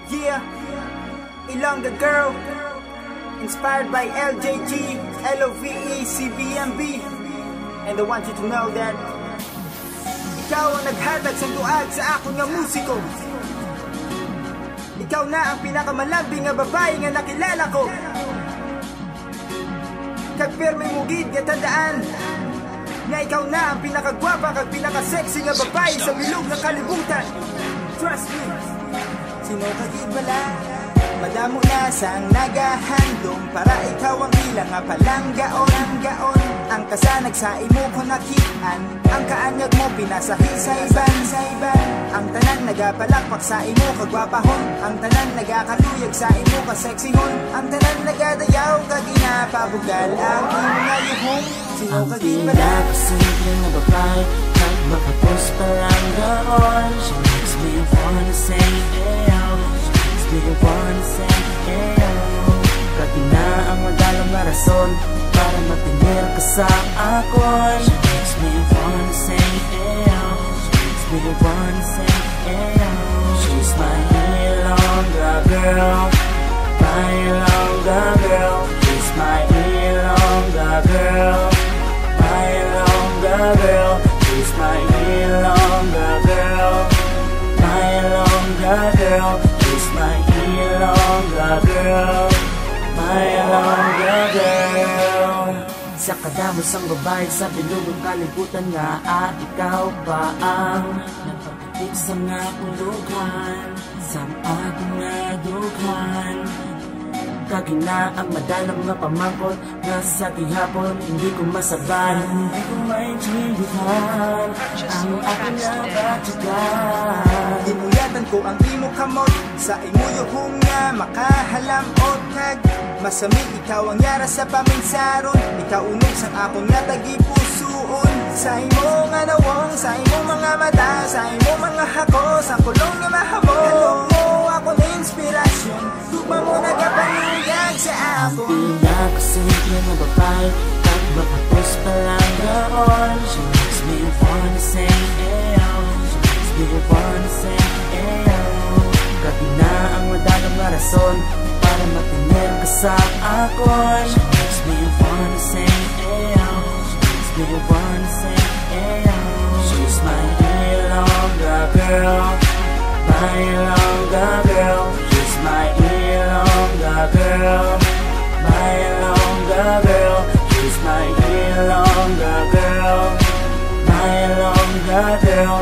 Yeah, Ilongga Girl, inspired by LJG, LOVE, CBMB. And I want you to know that ikaw ang naghatag sa tuag sa ako nga musiko. Ikaw na ang pinakamalambing nga babae nga nakilala ko. Kag pirmi mugid nga tandaan nga ikaw na ang pinakagwapa kag pinakasexy nga babae sa bilog ng kalibutan. Trust me. Sino kagibala? Madamo na sang nagahandom para ikaw ang ilang nga palanggaon. Ang kasanag sa imo ko nakitaan, ang kaanyag mo pinasahi sa iban. Ang tanan nagapalakpak sa imo kagwapahon, ang tanan nagakaluyag sa imo kaseksihon, ang tanan nagadayaw kaginapabugal ang imo nga yuhong. Sino kagibala? Simple na babae, magpapos palanggaon. She makes me wanna say ew. She makes me wanna say ew. Kagi na ang madalang na rason para matinir ka sa akon. She makes me wanna say ew. She makes me wanna say ew. She's my Ilongga girl, my Ilongga girl. She's my Ilongga girl, my Ilongga girl. She's my Ilongga girl, my Ilongga girl. She's my Ilongga girl, my Ilongga girl. Sa kadamos ang babae sa bilugong kalibutan nga ikaw pa ang nagpapagit sa nga pulugan, sa akong nga dughan. Kagina ang madalang nga pamangkot nga sa tihapon hindi ko masaban, hindi ko maintindihan ang aking nabatigan. Inuyatan ko ang imo kamot sa imo yuhong nga makahalamot kag masami ikaw ang yara sa paminsaron. Ikaw unog sang akong nga tagipusuon sa imo nga nawong, sa imo mga mata, sa imo mga hako, sa kulong nga mahamo. Hello mo ako na inspirasyon, tugma mo nagapanuyag sa ako. Ang pinakasimple na babae, pag makapos palanggaon. She makes me wanna say ew. She makes me wanna say ew. Kagi na ang madalang na rason para matinir ka sa akon. She makes me wanna say ew. She makes me wanna say ew. She's my Ilongga girl, my Ilongga girl. She's my Ilongga girl, my Ilongga girl. She's my Ilongga girl, my Ilongga girl.